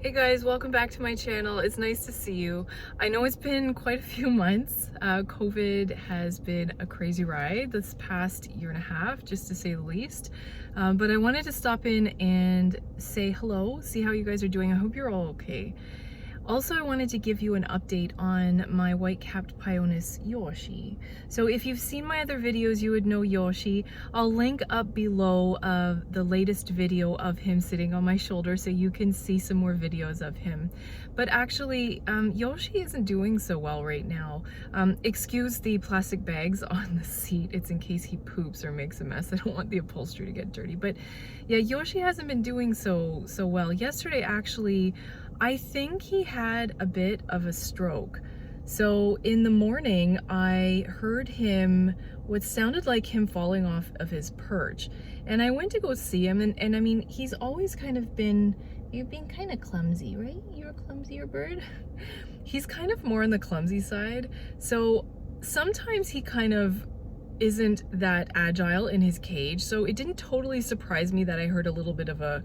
Hey guys, welcome back to my channel. It's nice to see you. I know it's been quite a few months. COVID has been a crazy ride this past year and a half, just to say the least. But I wanted to stop in and say hello, see how you guys are doing. I hope you're all okay. Also, I wanted to give you an update on my White Capped Pionus Yoshi. So if you've seen my other videos, you would know Yoshi. I'll link up below the latest video of him sitting on my shoulder so you can see some more videos of him. But actually, Yoshi isn't doing so well right now. Excuse the plastic bags on the seat. It's in case he poops or makes a mess. I don't want the upholstery to get dirty. But yeah, Yoshi hasn't been doing so well. Yesterday, actually, I think he had a bit of a stroke. So in the morning, I heard him, what sounded like him falling off of his perch. And I went to go see him, and I mean, he's always kind of been, you've been kind of clumsy, right? You're a clumsier bird. He's kind of more on the clumsy side. So sometimes he kind of isn't that agile in his cage, so it didn't totally surprise me that I heard a little bit of a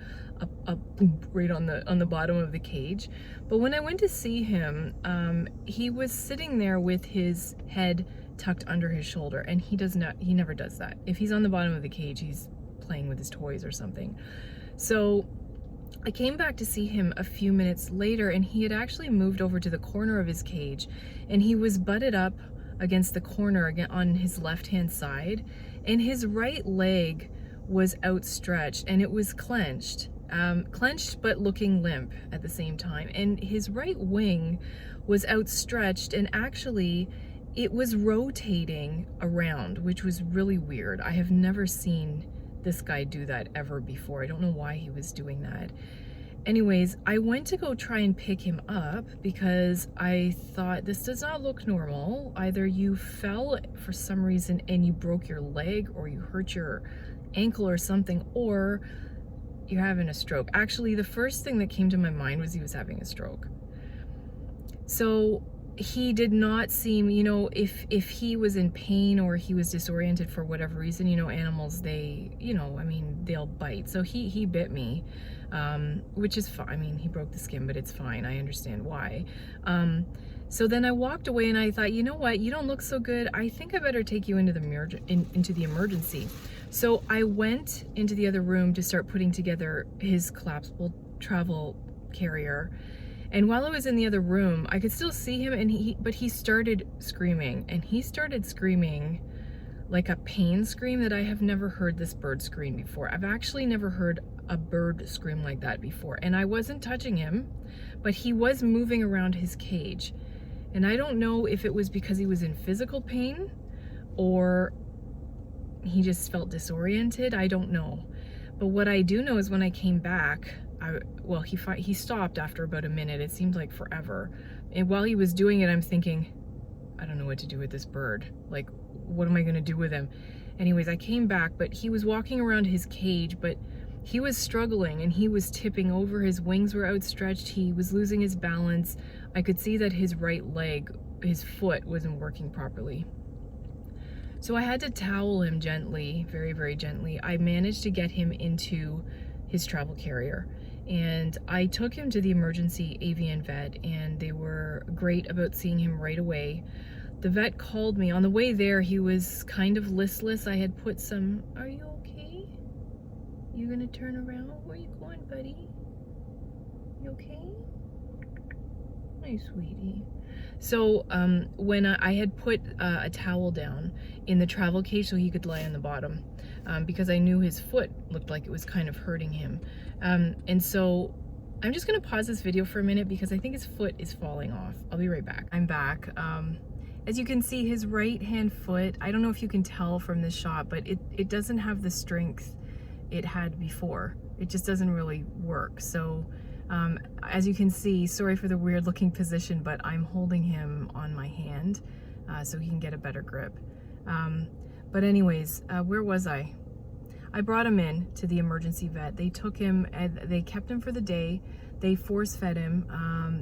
boom right on the bottom of the cage. But when I went to see him, he was sitting there with his head tucked under his shoulder, and he never does that. If he's on the bottom of the cage, he's playing with his toys or something. So I came back to see him a few minutes later, and he had actually moved over to the corner of his cage, and he was butted up against the corner again on his left-hand side, and his right leg was outstretched and it was clenched but looking limp at the same time, and his right wing was outstretched, and actually it was rotating around, which was really weird. I have never seen this guy do that ever before. I don't know why he was doing that. Anyways, I went to go try and pick him up because I thought, this does not look normal. Either you fell for some reason and you broke your leg, or you hurt your ankle or something, or you're having a stroke. Actually, the first thing that came to my mind was he was having a stroke. So he did not seem, you know, if he was in pain or he was disoriented for whatever reason, you know, animals, they, you know, I mean, they'll bite. So he bit me, which is fine. I mean, he broke the skin, but it's fine. I understand why. So then I walked away and I thought, you know what, you don't look so good. I think I better take you into the emergency. So I went into the other room to start putting together his collapsible travel carrier. And while I was in the other room, I could still see him, but he started screaming, and he started screaming like a pain scream that I have never heard this bird scream before. I've actually never heard a bird scream like that before. And I wasn't touching him, but he was moving around his cage. And I don't know if it was because he was in physical pain or he just felt disoriented. I don't know. But what I do know is when I came back, he stopped after about a minute. It seemed like forever. And while he was doing it, I'm thinking, I don't know what to do with this bird. Like, what am I gonna do with him? Anyways, I came back, but he was walking around his cage, but he was struggling and he was tipping over. His wings were outstretched. He was losing his balance. I could see that his right leg, his foot, wasn't working properly. So I had to towel him gently, very, very gently. I managed to get him into his travel carrier, and I took him to the emergency AVN vet, and they were great about seeing him right away. The vet called me. On the way there, he was kind of listless. I had put some, are you okay? You gonna turn around? Where you going, buddy? You okay? My sweetie. So when I had put a towel down in the travel cage so he could lie on the bottom, because I knew his foot looked like it was kind of hurting him. And so I'm just gonna pause this video for a minute because I think his foot is falling off. I'll be right back. I'm back. As you can see, his right hand foot, I don't know if you can tell from this shot, but it doesn't have the strength it had before. It just doesn't really work. So as you can see, sorry for the weird looking position, but I'm holding him on my hand so he can get a better grip. But anyways, where was I? I brought him in to the emergency vet. They took him and they kept him for the day. They force fed him.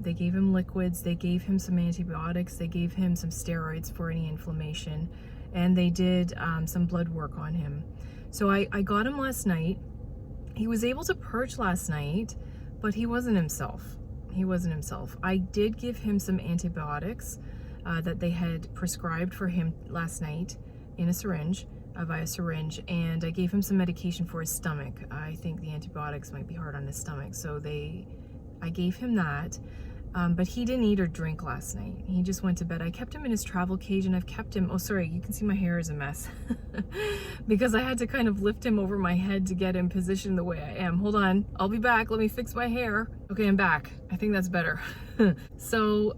They gave him liquids. They gave him some antibiotics. They gave him some steroids for any inflammation. And they did some blood work on him. So I got him last night. He was able to perch last night, but he wasn't himself. He wasn't himself. I did give him some antibiotics that they had prescribed for him last night in a syringe, via syringe, and I gave him some medication for his stomach. I think the antibiotics might be hard on his stomach, so I gave him that. But he didn't eat or drink last night. He just went to bed. I kept him in his travel cage, and I've kept him, oh sorry, you can see my hair is a mess because I had to kind of lift him over my head to get him positioned the way I am. Hold on, I'll be back. Let me fix my hair. Okay, I'm back. I think that's better. So,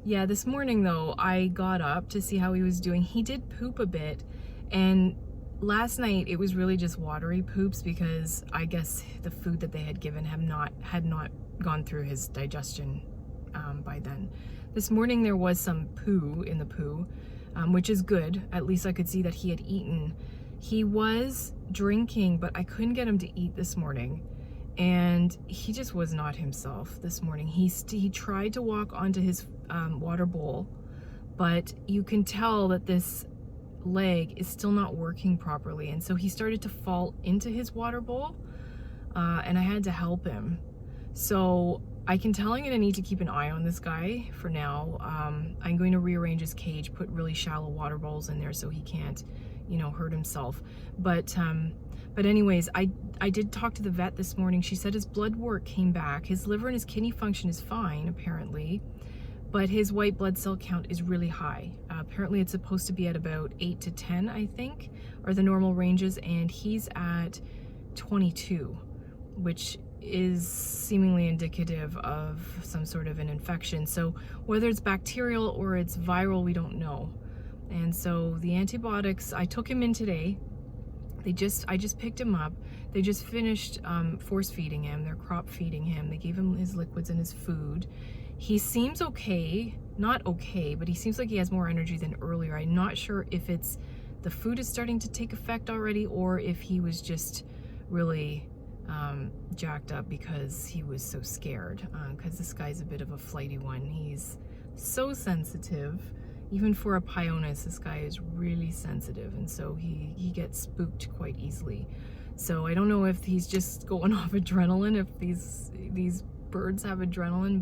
yeah, this morning though, I got up to see how he was doing. He did poop a bit, and last night it was really just watery poops because I guess the food that they had given him had not gone through his digestion by then. This morning there was some poo in the poo, which is good. At least I could see that he had eaten. He was drinking, but I couldn't get him to eat this morning, and he just was not himself this morning. He tried to walk onto his water bowl, but you can tell that this leg is still not working properly, and so he started to fall into his water bowl, and I had to help him. So I can tell I'm gonna need to keep an eye on this guy for now. I'm going to rearrange his cage, put really shallow water bowls in there so he can't, you know, hurt himself. But anyways, I did talk to the vet this morning. She said his blood work came back. His liver and his kidney function is fine, apparently, but his white blood cell count is really high. Apparently it's supposed to be at about 8 to 10, I think, are the normal ranges, and he's at 22, which is seemingly indicative of some sort of an infection. So whether it's bacterial or it's viral, we don't know. And so the antibiotics, I took him in today. I just picked him up. They just finished force feeding him. They're crop feeding him. They gave him his liquids and his food. He seems okay, not okay, but he seems like he has more energy than earlier. I'm not sure if it's the food is starting to take effect already, or if he was just really jacked up because he was so scared, because this guy's a bit of a flighty one. He's so sensitive. Even for a Pionus, this guy is really sensitive, and so he gets spooked quite easily. So I don't know if he's just going off adrenaline, if these birds have adrenaline,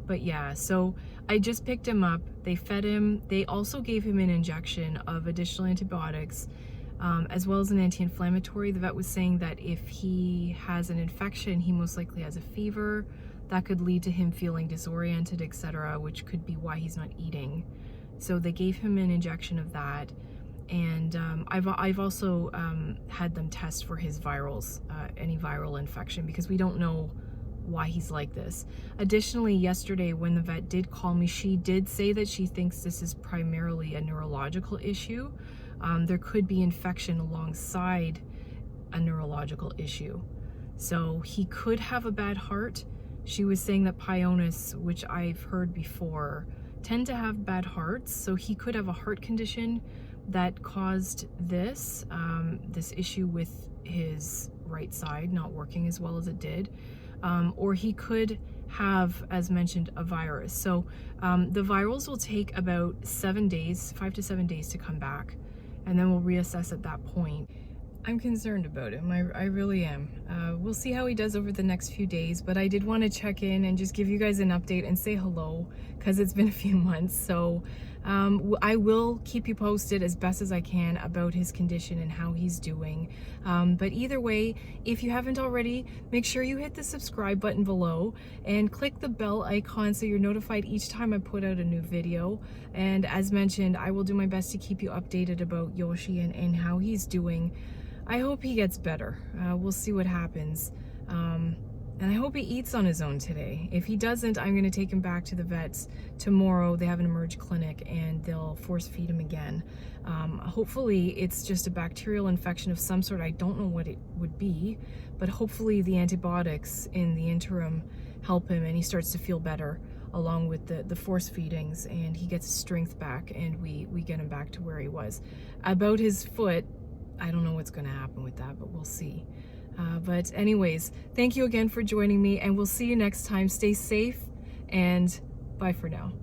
but yeah. So I just picked him up. They fed him. They also gave him an injection of additional antibiotics, as well as an anti-inflammatory. The vet was saying that if he has an infection, he most likely has a fever. That could lead to him feeling disoriented, etc., which could be why he's not eating. So they gave him an injection of that, and I've also had them test for his virals, any viral infection, because we don't know why he's like this. Additionally, yesterday when the vet did call me, she did say that she thinks this is primarily a neurological issue. There could be infection alongside a neurological issue. So he could have a bad heart. She was saying that Pionus, which I've heard before, tend to have bad hearts. So he could have a heart condition that caused this, this issue with his right side not working as well as it did. Or he could have, as mentioned, a virus. So the virals will take about 7 days, 5 to 7 days to come back, and then we'll reassess at that point. I'm concerned about him. I really am. We'll see how he does over the next few days, but I did want to check in and just give you guys an update and say hello, because it's been a few months. So I will keep you posted as best as I can about his condition and how he's doing. But either way, if you haven't already, make sure you hit the subscribe button below and click the bell icon so you're notified each time I put out a new video. And as mentioned, I will do my best to keep you updated about Yoshi and how he's doing. I hope he gets better. We'll see what happens. And I hope he eats on his own today. If he doesn't, I'm going to take him back to the vets tomorrow. They have an emerge clinic and they'll force feed him again. Hopefully it's just a bacterial infection of some sort. I don't know what it would be, but hopefully the antibiotics in the interim help him and he starts to feel better, along with the force feedings, and he gets his strength back and we get him back to where he was. About his foot, I don't know what's going to happen with that, but we'll see. But anyways, thank you again for joining me, and we'll see you next time. Stay safe, and bye for now.